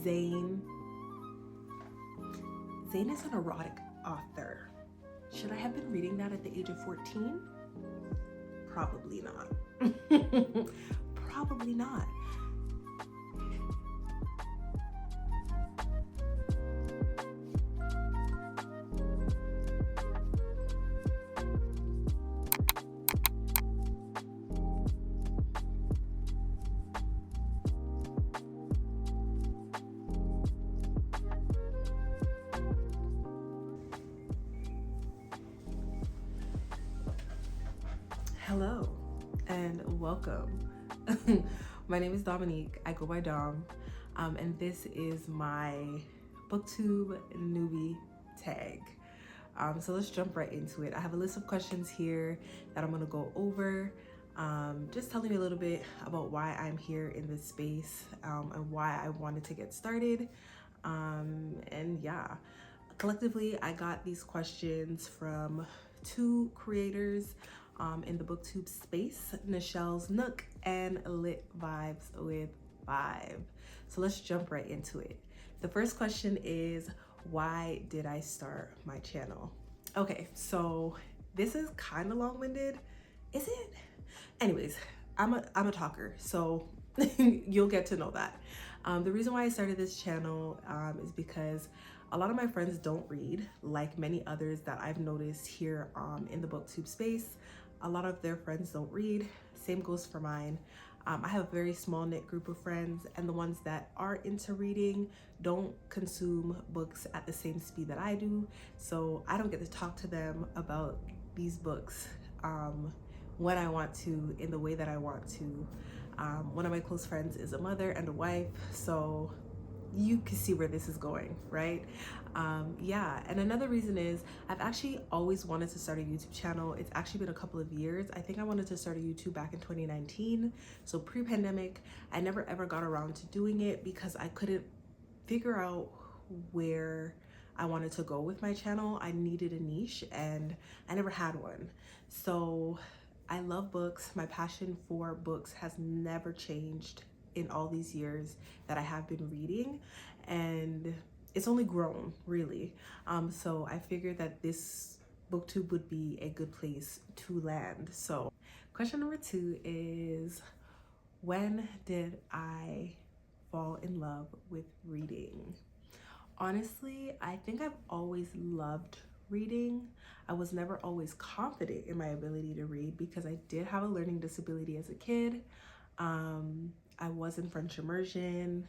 Zane. Zane is an erotic author. Should I have been reading that at the age of 14? Probably not. Probably not. Hello and welcome. My name is Dominique. I go by Dom, and this is my Booktube Newbie Tag. So let's jump right into it. I have a list of questions here that I'm going to go over, just telling you a little bit about why I'm here in this space and why I wanted to get started. And yeah, collectively, I got these questions from two creators in the booktube space, Nichelle's Nook and Lit Vibes with Vibe. So let's jump right into it. The first question is, why did I start my channel? Okay, so this is kind of long-winded, is it? Anyways, I'm a talker, so you'll get to know that. The reason why I started this channel is because a lot of my friends don't read, like many others that I've noticed here in the booktube space. A lot of their friends don't read. Same goes for mine. I have a very small knit group of friends, and the ones that are into reading don't consume books at the same speed that I do. So I don't get to talk to them about these books when I want to, in the way that I want to. One of my close friends is a mother and a wife, so you can see where this is going, right? Yeah, and another reason is I've actually always wanted to start a YouTube channel. It's actually been a couple of years. I think I wanted to start a YouTube back in 2019, so pre-pandemic. I never ever got around to doing it because I couldn't figure out where I wanted to go with my channel. I needed a niche and I never had one. So I love books. My passion for books has never changed in all these years that I have been reading, and it's only grown, really. So I figured that this booktube would be a good place to land. So question number 2 is, when did I fall in love with reading? Honestly, I think I've always loved reading. I was never always confident in my ability to read because I did have a learning disability as a kid. I was in French immersion,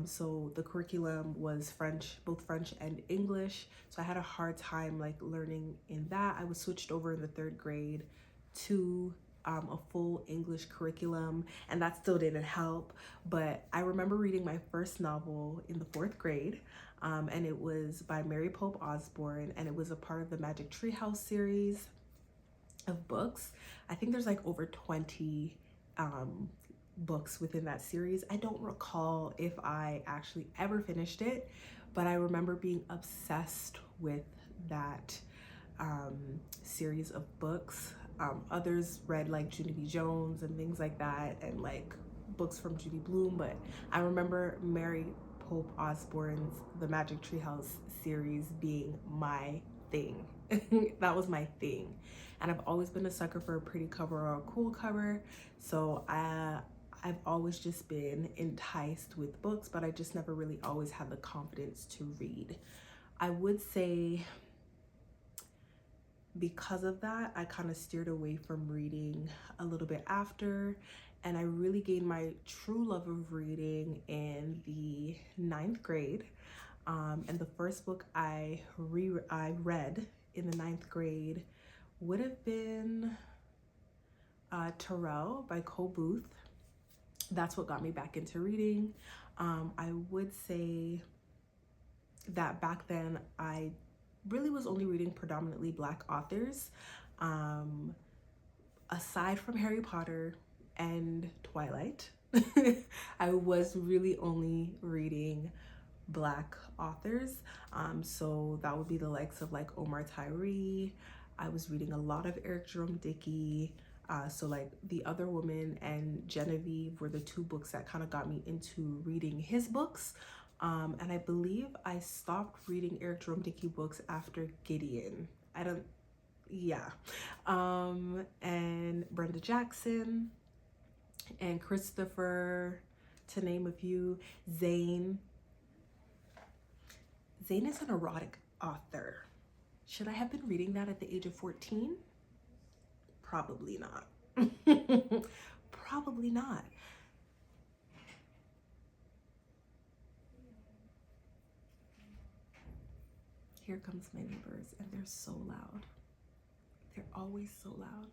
so the curriculum was French, both French and English. So I had a hard time like learning in that. I was switched over in the 3rd grade to a full English curriculum, and that still didn't help. But I remember reading my first novel in the 4th grade, and it was by Mary Pope Osborne, and it was a part of the Magic Tree House series of books. I think there's like over 20 books within that series. I don't recall if I actually ever finished it, but I remember being obsessed with that series of books. Others read like Junie B. Jones and things like that, and like books from Judy Blume, but I remember Mary Pope Osborne's The Magic Tree House series being my thing. That was my thing, and I've always been a sucker for a pretty cover or a cool cover, so I've always just been enticed with books, but I just never really always had the confidence to read. I would say because of that, I kind of steered away from reading a little bit after, and I really gained my true love of reading in the 9th grade. And the first book I read in the 9th grade would have been Terrell by Cole Booth. That's what got me back into reading. I would say that back then I really was only reading predominantly Black authors. Aside from Harry Potter and Twilight, I was really only reading Black authors. So that would be the likes of like Omar Tyree. I was reading a lot of Eric Jerome Dickey. So like The Other Woman and Genevieve were the 2 books that kind of got me into reading his books. And I believe I stopped reading Eric Jerome Dickey books after Gideon. Yeah. And Brenda Jackson and Christopher, to name a few. Zane. Zane is an erotic author. Should I have been reading that at the age of 14? Probably not. Probably not. Here comes my neighbors, and they're so loud. They're always so loud.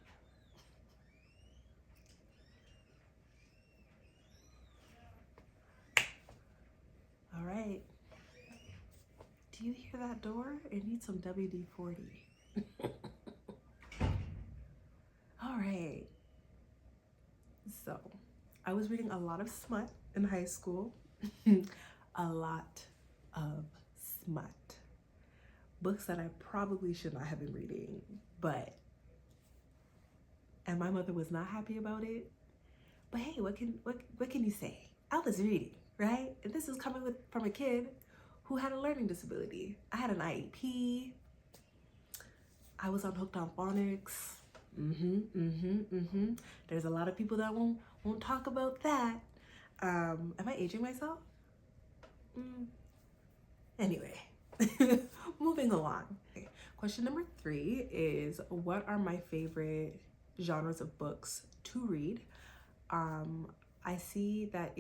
All right. Do you hear that door? It needs some WD-40. All right. So, I was reading a lot of smut in high school. A lot of smut. Books that I probably should not have been reading, and my mother was not happy about it. But hey, what can you say? I was reading, right? And this is coming from a kid who had a learning disability. I had an IEP. I was unhooked on phonics. There's a lot of people that won't talk about that. Am I aging myself? Anyway, moving along. Okay. Question number 3 is, what are my favorite genres of books to read? I see that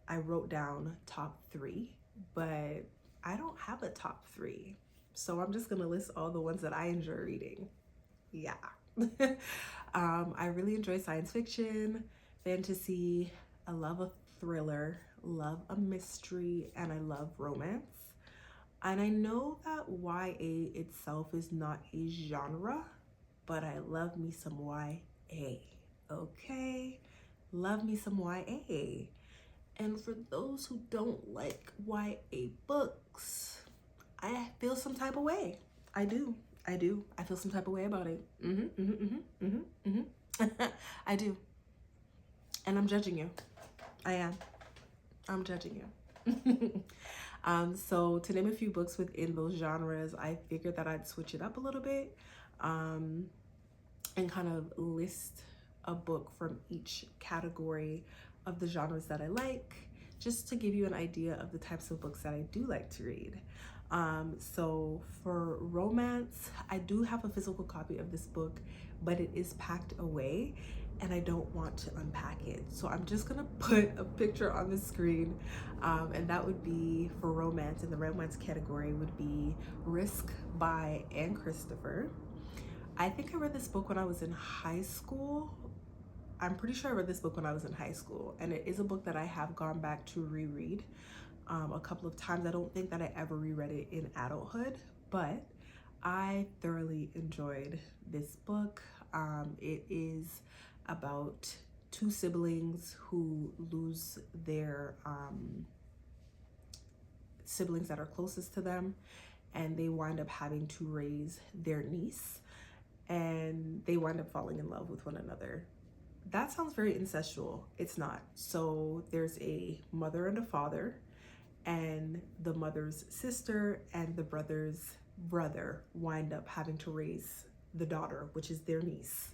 I wrote down top 3, but I don't have a top 3. So I'm just gonna list all the ones that I enjoy reading. Yeah. I really enjoy science fiction, fantasy. I love a thriller, love a mystery, and I love romance. And I know that YA itself is not a genre, but I love me some YA, okay? Love me some YA. And for those who don't like YA books, I feel some type of way. I do. I feel some type of way about it. I do. And I'm judging you. I am. I'm judging you. So to name a few books within those genres, I figured that I'd switch it up a little bit, and kind of list a book from each category of the genres that I like, just to give you an idea of the types of books that I do like to read. So for romance, I do have a physical copy of this book, but it is packed away and I don't want to unpack it. So I'm just gonna put a picture on the screen, and that would be for romance. In the romance category would be Risk by Anne Christopher. I think I read this book when I was in high school. I'm pretty sure I read this book when I was in high school, and it is a book that I have gone back to reread a couple of times. I don't think that I ever reread it in adulthood, but I thoroughly enjoyed this book. It is about 2 siblings who lose their siblings that are closest to them, and they wind up having to raise their niece, and they wind up falling in love with one another. That sounds very incestual. It's not. So there's a mother and a father, and the mother's sister and the brother's brother wind up having to raise the daughter, which is their niece.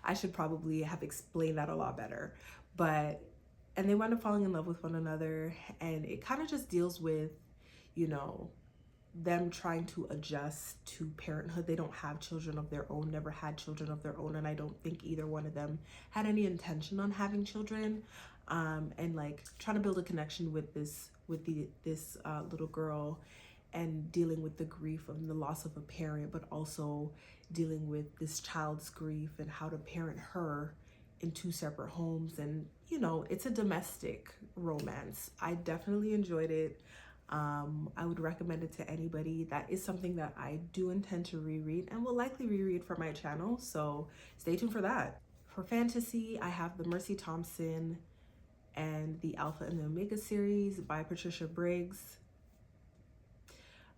I should probably have explained that a lot better. And they wind up falling in love with one another, and it kind of just deals with, them trying to adjust to parenthood. They don't have children of their own, never had children of their own, and I don't think either one of them had any intention on having children. And like trying to build a connection with this little girl, and dealing with the grief of the loss of a parent, but also dealing with this child's grief and how to parent her in 2 separate homes. And it's a domestic romance. I definitely enjoyed it. I would recommend it to anybody. That is something that I do intend to reread and will likely reread for my channel, so stay tuned for that. For fantasy, I have the Mercy Thompson and the Alpha and the Omega series by Patricia Briggs.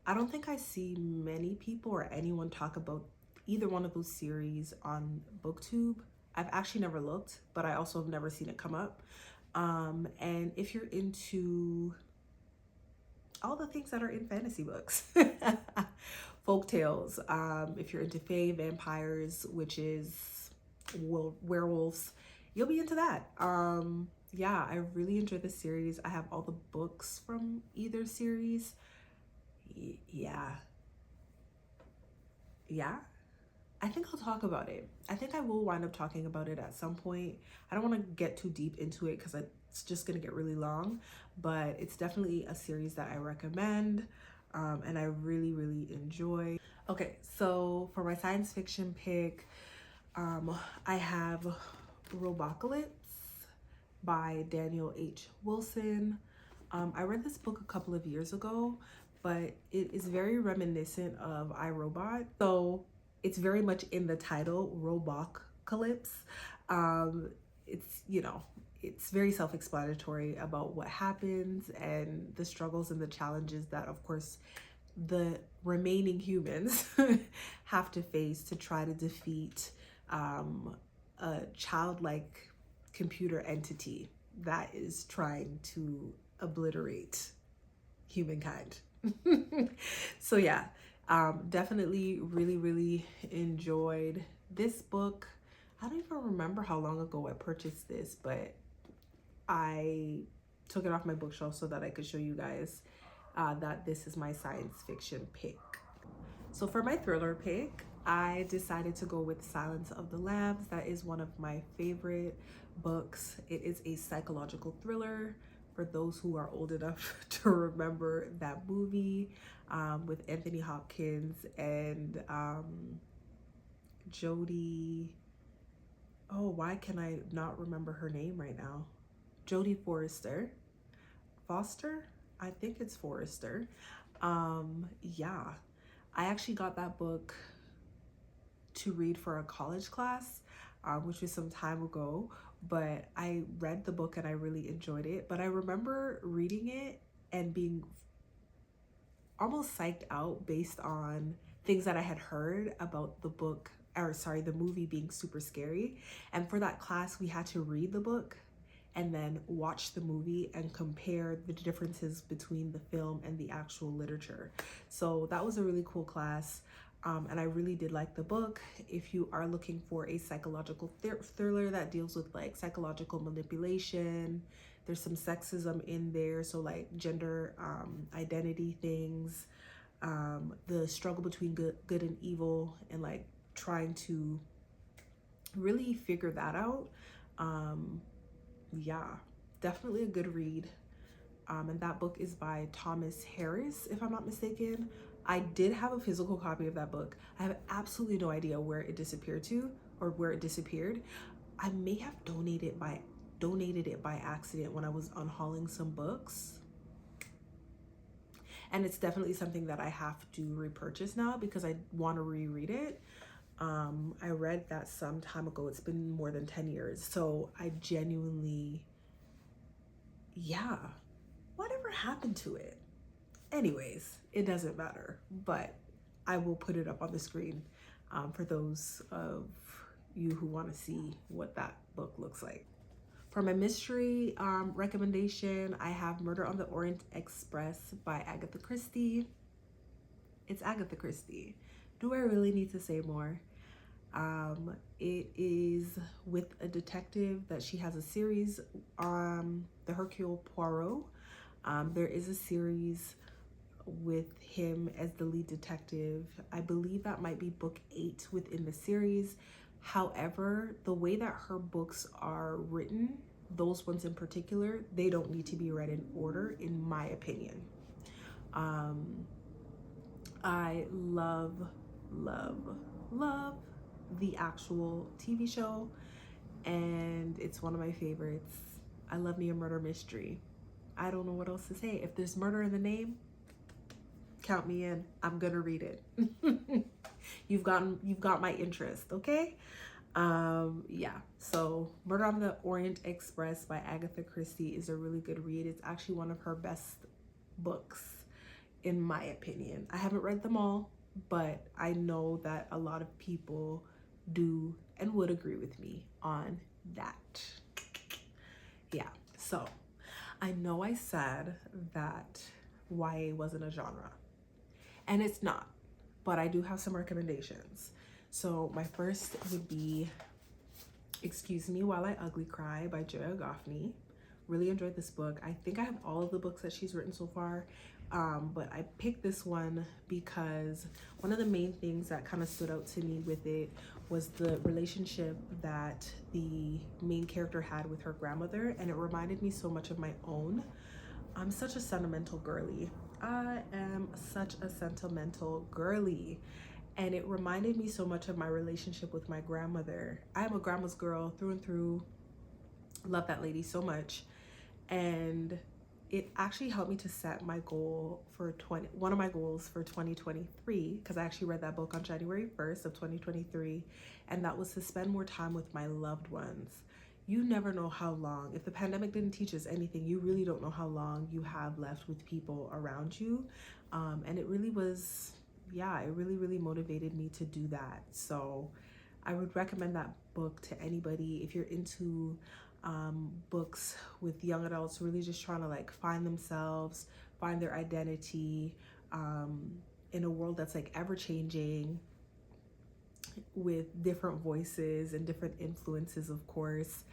I don't think I see many people or anyone talk about either one of those series on Booktube. I've actually never looked, but I also have never seen it come up. And if you're into the things that are in fantasy books. Folk tales, if you're into fae, vampires, witches, werewolves, you'll be into that. Yeah, I really enjoyed the series. I have all the books from either series. Yeah. I think I'll talk about it. I think I will wind up talking about it at some point. I don't want to get too deep into it because it's just going to get really long, but it's definitely a series that I recommend, and I really, really enjoy. Okay, so for my science fiction pick, I have Robocalypse by Daniel H. Wilson. I read this book a couple of years ago, but it is very reminiscent of iRobot. So it's very much in the title, Robocalypse. It's, you know, it's very self-explanatory about what happens and the struggles and the challenges that, of course, the remaining humans have to face to try to defeat a childlike computer entity that is trying to obliterate humankind. So yeah, definitely really enjoyed this book. I don't even remember how long ago I purchased this, but I took it off my bookshelf so that I could show you guys that this is my science fiction pick. So for my thriller pick, I decided to go with Silence of the Lambs. That is one of my favorite books. It is a psychological thriller for those who are old enough to remember that movie, with Anthony Hopkins and Jodie. Oh, why can I not remember her name right now? Jodie Foster? I think it's Forrester. Yeah, I actually got that book to read for a college class, which was some time ago, but I read the book and I really enjoyed it. But I remember reading it and being almost psyched out based on things that I had heard about the book, or sorry, the movie being super scary. And for that class, we had to read the book and then watch the movie and compare the differences between the film and the actual literature. So that was a really cool class. And I really did like the book. If you are looking for a psychological thriller that deals with like psychological manipulation, there's some sexism in there. So like gender identity things, the struggle between good and evil, and like trying to really figure that out. Yeah, definitely a good read. And that book is by Thomas Harris, if I'm not mistaken. I did have a physical copy of that book. I have absolutely no idea where it disappeared to or where it disappeared. I may have donated it by accident when I was unhauling some books. And it's definitely something that I have to repurchase now because I want to reread it. I read that some time ago. It's been more than 10 years. So I genuinely, yeah, whatever happened to it? Anyways, it doesn't matter, but I will put it up on the screen for those of you who want to see what that book looks like. For my mystery recommendation, I have Murder on the Orient Express by Agatha Christie. It's Agatha Christie. Do I really need to say more? It is with a detective that she has a series on, the Hercule Poirot. There is a series with him as the lead detective. I believe that might be book 8 within the series. However, the way that her books are written, those ones in particular, they don't need to be read in order, in my opinion. I love the actual TV show, and it's one of my favorites. I love me a murder mystery. I don't know what else to say. If there's murder in the name, count me in. I'm gonna read it. You've got my interest, okay? Yeah, so Murder on the Orient Express by Agatha Christie is a really good read. It's actually one of her best books, in my opinion. I haven't read them all, but I know that a lot of people do and would agree with me on that. Yeah, so I know I said that YA wasn't a genre. And it's not, but I do have some recommendations. So my first would be Excuse Me While I Ugly Cry by Joya Goffney. Really enjoyed this book. I think I have all of the books that she's written so far, but I picked this one because one of the main things that kind of stood out to me with it was the relationship that the main character had with her grandmother, and it reminded me so much of my own. I'm such a sentimental girly. I am such a sentimental girly. And it reminded me so much of my relationship with my grandmother. I am a grandma's girl through and through. Love that lady so much. And it actually helped me to set my goal for one of my goals for 2023, because I actually read that book on January 1st of 2023, and that was to spend more time with my loved ones. You never know how long, if the pandemic didn't teach us anything, you really don't know how long you have left with people around you. And it really was, yeah, it really motivated me to do that. So I would recommend that book to anybody if you're into books with young adults really just trying to like find themselves, find their identity in a world that's like ever changing, with different voices and different influences, of course.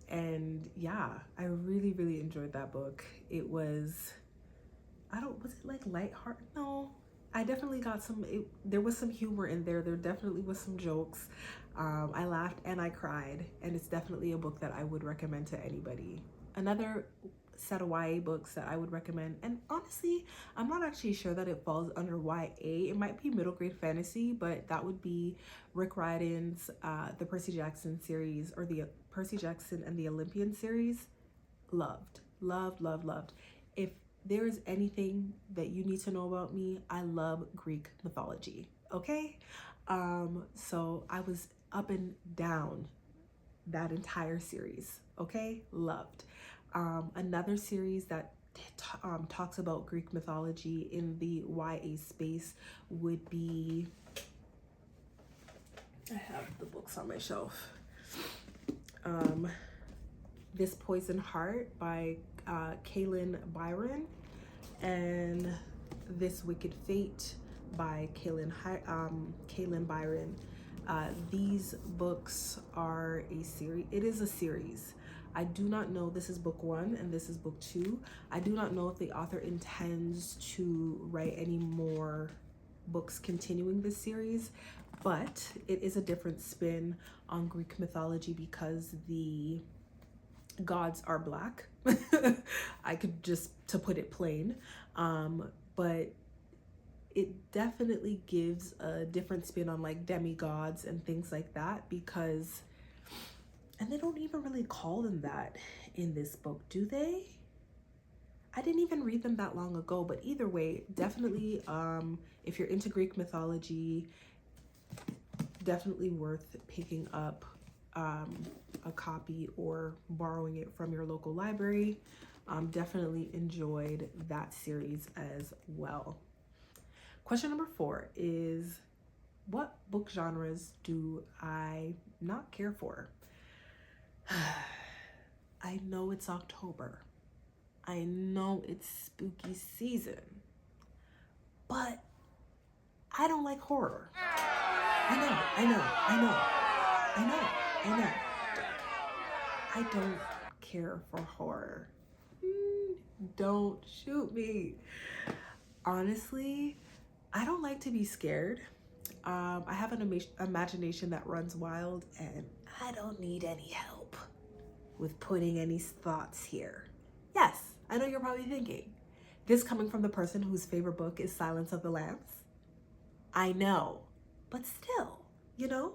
And yeah, I really enjoyed that book. It was, was it like lighthearted? No, I definitely got there was some humor in there. There definitely was some jokes. I laughed and I cried, and it's definitely a book that I would recommend to anybody. Another set of YA books that I would recommend, and honestly, I'm not actually sure that it falls under YA. It might be middle grade fantasy, but that would be Rick Riordan's the Percy Jackson series, or the Percy Jackson and the Olympian series. Loved. If there is anything that you need to know about me, I love Greek mythology, okay? So I was up and down that entire series, okay? Loved. Another series that talks about Greek mythology in the YA space would be, I have the books on my shelf. This Poison Heart by Kaylin Byron, and This Wicked Fate by Kaylin Byron. These books are a series. It is a series. I do not know, this is book 1 and this is book 2. I do not know if the author intends to write any more books continuing this series, but it is a different spin on Greek mythology because the gods are black. I could just, to put it plain, but it definitely gives a different spin on like demigods and things like that, because, and they don't even really call them that in this book, do they? I didn't even read them that long ago, but either way, definitely if you're into Greek mythology, definitely worth picking up a copy or borrowing it from your local library. Definitely enjoyed that series as well. Question number 4 is, what book genres do I not care for? I know it's October. I know it's spooky season, but I don't like horror. I know. I don't care for horror. Don't shoot me. Honestly, I don't like to be scared. I have an imagination that runs wild, and I don't need any help with putting any thoughts here. Yes, I know you're probably thinking, this coming from the person whose favorite book is Silence of the Lambs. I know, but still, you know,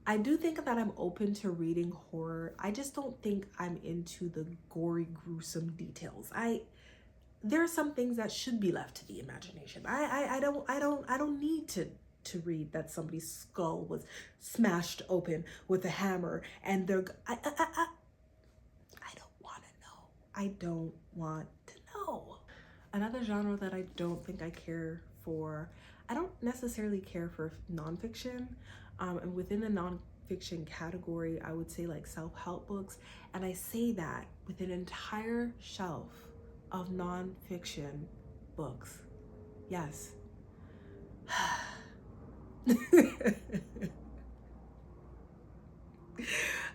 I do think that I'm open to reading horror. I just don't think I'm into the gory, gruesome details. There are some things that should be left to the imagination. I don't need to read that somebody's skull was smashed open with a hammer and I don't want to know. I don't want to know. Another genre that I don't think I care for, I don't necessarily care for nonfiction. And within the nonfiction category, I would say like self-help books. And I say that with an entire shelf of nonfiction books. Yes.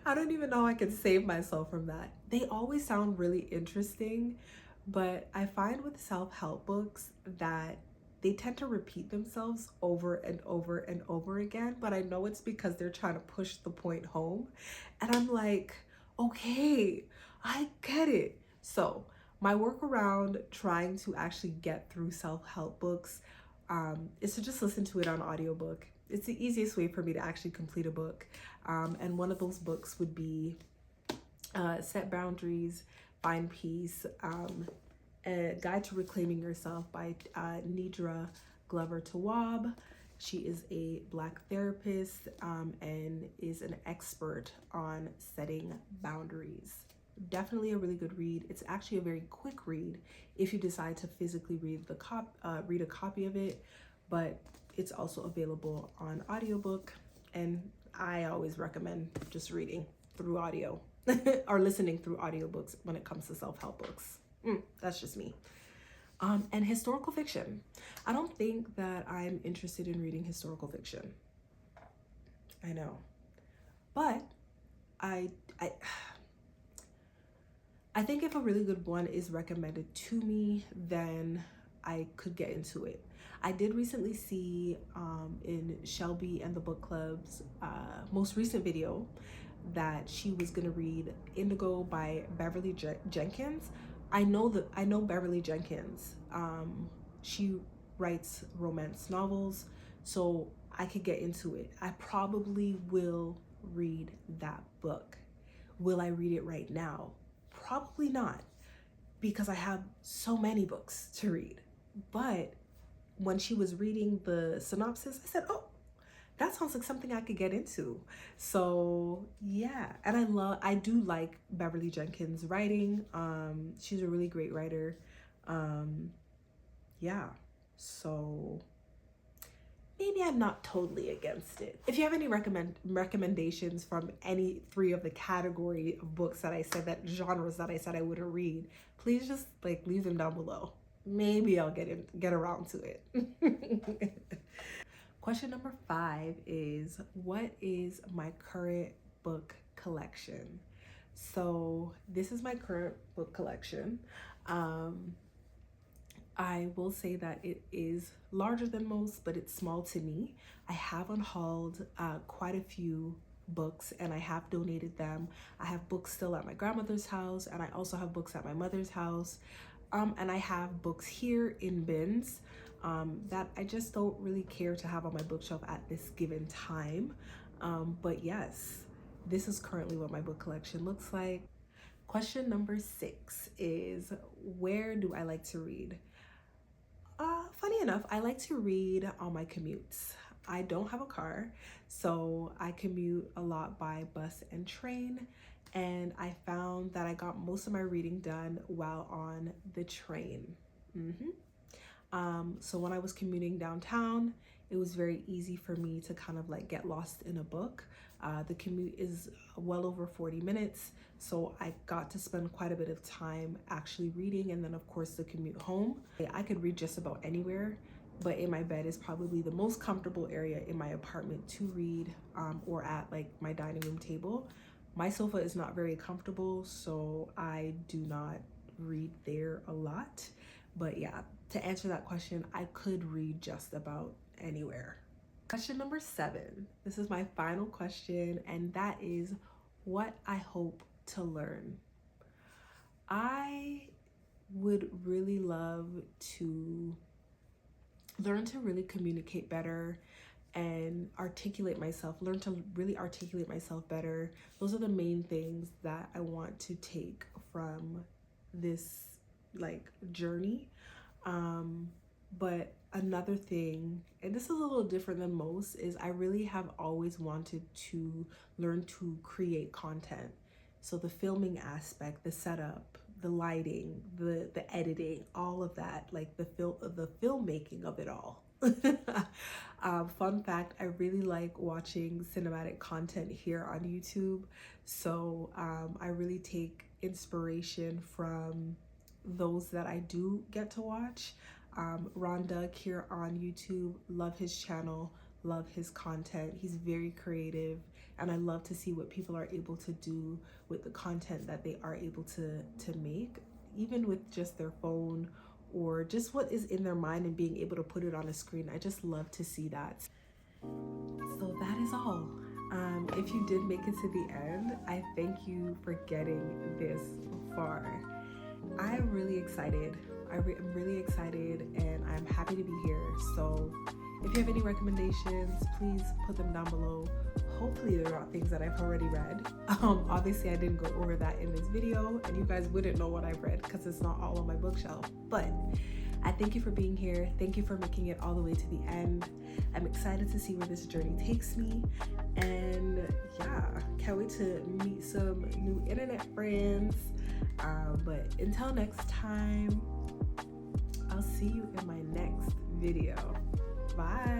I don't even know how I can save myself from that. They always sound really interesting, but I find with self-help books that they tend to repeat themselves over and over and over again, but I know it's because they're trying to push the point home. And I'm like, okay, I get it. So my workaround trying to actually get through self-help books is to just listen to it on audiobook. It's the easiest way for me to actually complete a book. And one of those books would be Set Boundaries, Find Peace, A Guide to Reclaiming Yourself by Nidra Glover Tawwab. She is a Black therapist and is an expert on setting boundaries. Definitely a really good read. It's actually a very quick read if you decide to physically read read a copy of it, but it's also available on audiobook, and I always recommend just reading through audio or listening through audiobooks when it comes to self-help books. That's just me. And historical fiction. I don't think that I'm interested in reading historical fiction. I know, but I think if a really good one is recommended to me, then I could get into it. I did recently see in Shelby and the Book Club's most recent video that she was gonna read Indigo by Beverly Jenkins. I know Beverly Jenkins. She writes romance novels, so I could get into it. I probably will read that book. Will I read it right now? Probably not, because I have so many books to read. But when she was reading the synopsis, I said, oh, that sounds like something I could get into. So yeah, and I do like Beverly Jenkins' writing. She's a really great writer. Yeah, so maybe I'm not totally against it. If you have any recommendations from any three of the category of books that I said, that genres that I said I wouldn't read, please just like leave them down below. Maybe I'll get around to it. Question number 5 is, what is my current book collection? So this is my current book collection. I will say that it is larger than most, but it's small to me. I have unhauled quite a few books and I have donated them. I have books still at my grandmother's house, and I also have books at my mother's house. And I have books here in bins that I just don't really care to have on my bookshelf at this given time. But yes, this is currently what my book collection looks like. Question number 6 is, where do I like to read? Funny enough, I like to read on my commutes. I don't have a car, so I commute a lot by bus and train, and I found that I got most of my reading done while on the train. So when I was commuting downtown, it was very easy for me to kind of like get lost in a book. The commute is well over 40 minutes, so I got to spend quite a bit of time actually reading, and then of course the commute home. I could read just about anywhere, but in my bed is probably the most comfortable area in my apartment to read, or at like my dining room table. My sofa is not very comfortable, so I do not read there a lot. But yeah, to answer that question, I could read just about anywhere. Question number 7. This is my final question, and that is, what I hope to learn. I would really love to learn to really communicate better and articulate myself, learn to really articulate myself better. Those are the main things that I want to take from this like journey. But another thing, and this is a little different than most, is I really have always wanted to learn to create content. So the filming aspect, the setup, the lighting, the editing, all of that, like the filmmaking of it all. Fun fact, I really like watching cinematic content here on YouTube. So I really take inspiration from those that I do get to watch. Ron Doug here on YouTube. Love his channel, love his content. He's very creative, and I love to see what people are able to do with the content that they are able to make, even with just their phone or just what is in their mind and being able to put it on a screen. I just love to see that. So that is all. If you did make it to the end, I thank you for getting this far. I am really excited. I'm really excited, and I'm happy to be here. So if you have any recommendations, please put them down below. Hopefully they're not things that I've already read. Obviously I didn't go over that in this video, and you guys wouldn't know what I've read because it's not all on my bookshelf. But I thank you for being here. Thank you for making it all the way to the end. I'm excited to see where this journey takes me. And yeah, can't wait to meet some new internet friends. But until next time, I'll see you in my next video. Bye.